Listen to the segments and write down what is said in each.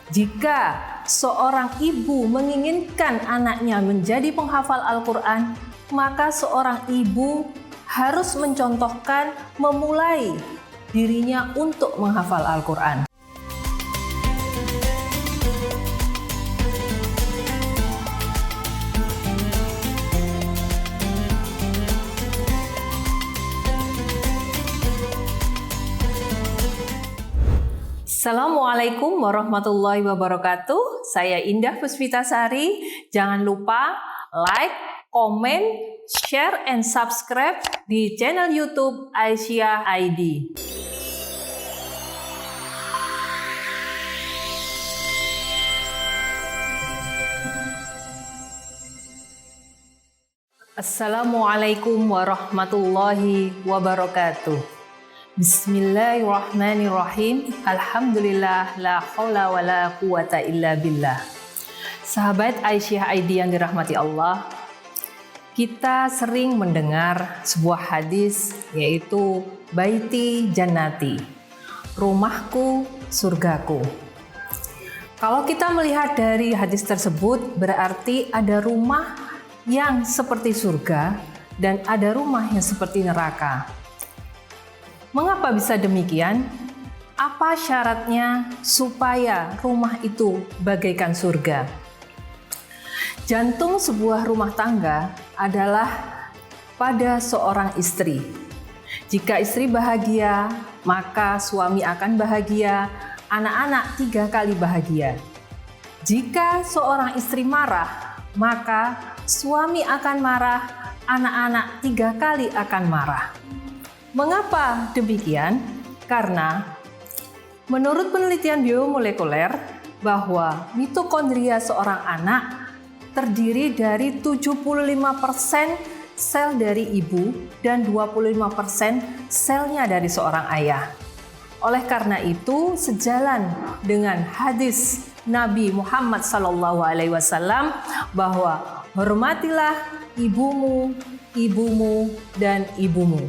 Jika seorang ibu menginginkan anaknya menjadi penghafal Al-Quran, maka seorang ibu harus mencontohkan memulai dirinya untuk menghafal Al-Quran. Assalamualaikum warahmatullahi wabarakatuh. Saya Indah Puspitasari. Jangan lupa like, komen, share, and subscribe di channel YouTube Aisyah ID. Assalamualaikum warahmatullahi wabarakatuh. Bismillahirrahmanirrahim. Alhamdulillah, la haula wa la quwata illa billah. Sahabat Aisyah ID yang dirahmati Allah, kita sering mendengar sebuah hadis, yaitu baiti jannati, rumahku surgaku. Kalau kita melihat dari hadis tersebut, berarti ada rumah yang seperti surga dan ada rumah yang seperti neraka. Mengapa bisa demikian? Apa syaratnya supaya rumah itu bagaikan surga? Jantung sebuah rumah tangga adalah pada seorang istri. Jika istri bahagia, maka suami akan bahagia, anak-anak 3 kali bahagia. Jika seorang istri marah, maka suami akan marah, anak-anak 3 kali akan marah. Mengapa demikian? Karena menurut penelitian biomolekuler bahwa mitokondria seorang anak terdiri dari 75% sel dari ibu dan 25% selnya dari seorang ayah. Oleh karena itu, sejalan dengan hadis Nabi Muhammad SAW bahwa hormatilah ibumu, ibumu, dan ibumu.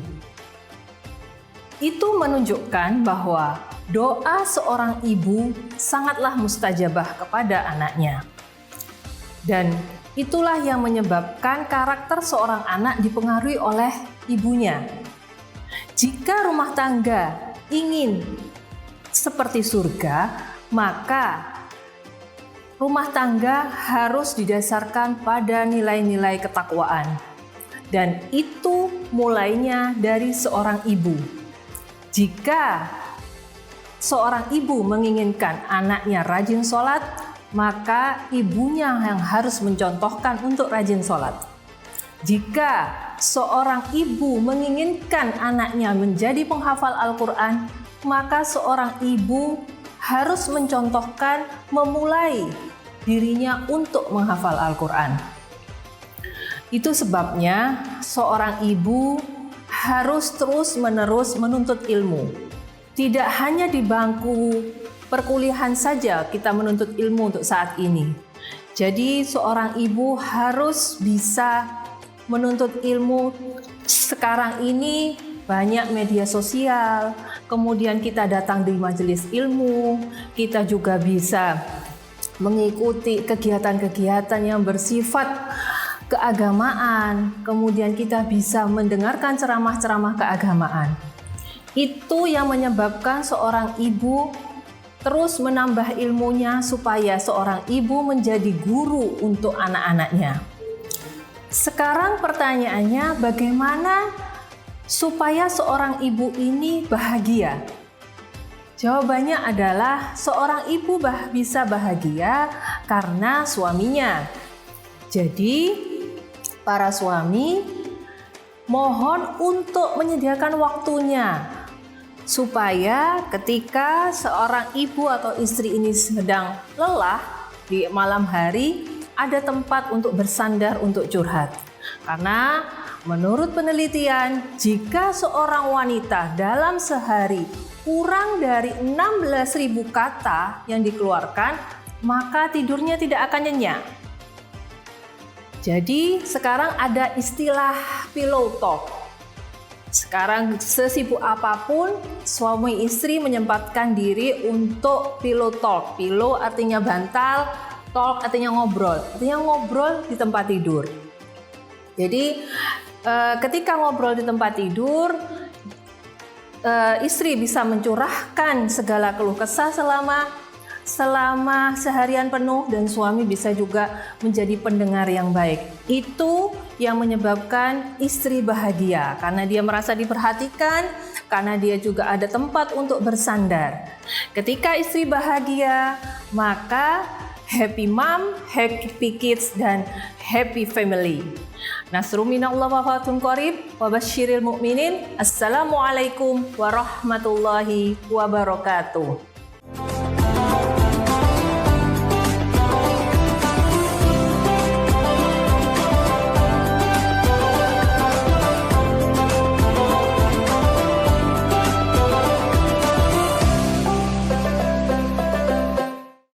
Itu menunjukkan bahwa doa seorang ibu sangatlah mustajabah kepada anaknya. Dan itulah yang menyebabkan karakter seorang anak dipengaruhi oleh ibunya. Jika rumah tangga ingin seperti surga, maka rumah tangga harus didasarkan pada nilai-nilai ketakwaan. Dan itu mulainya dari seorang ibu. Jika seorang ibu menginginkan anaknya rajin sholat, maka ibunya yang harus mencontohkan untuk rajin sholat. Jika seorang ibu menginginkan anaknya menjadi penghafal Al-Quran, maka seorang ibu harus mencontohkan memulai dirinya untuk menghafal Al-Quran. Itu sebabnya seorang ibu harus terus-menerus menuntut ilmu. Tidak hanya di bangku perkuliahan saja kita menuntut ilmu untuk saat ini. Jadi seorang ibu harus bisa menuntut ilmu. Sekarang ini banyak media sosial, kemudian kita datang di majelis ilmu, kita juga bisa mengikuti kegiatan-kegiatan yang bersifat keagamaan, kemudian kita bisa mendengarkan ceramah-ceramah keagamaan. Itu yang menyebabkan seorang ibu terus menambah ilmunya supaya seorang ibu menjadi guru untuk anak-anaknya. Sekarang pertanyaannya, bagaimana supaya seorang ibu ini bahagia? Jawabannya adalah seorang ibu bisa bahagia karena suaminya. Jadi para suami mohon untuk menyediakan waktunya supaya ketika seorang ibu atau istri ini sedang lelah di malam hari, ada tempat untuk bersandar untuk curhat. Karena menurut penelitian, jika seorang wanita dalam sehari kurang dari 16.000 kata yang dikeluarkan, maka tidurnya tidak akan nyenyak. Jadi sekarang ada istilah pillow talk. Sekarang sesibuk apapun, suami istri menyempatkan diri untuk pillow talk. Pillow artinya bantal, talk artinya ngobrol. Artinya ngobrol di tempat tidur. Jadi ketika ngobrol di tempat tidur, istri bisa mencurahkan segala keluh kesah selama seharian penuh, dan suami bisa juga menjadi pendengar yang baik. Itu yang menyebabkan istri bahagia, karena dia merasa diperhatikan, karena dia juga ada tempat untuk bersandar. Ketika istri bahagia, maka happy mom, happy kids, dan happy family. Nasrun minallah wa fatun qarib wa basyiril mu'minin. Assalamualaikum warahmatullahi wabarakatuh.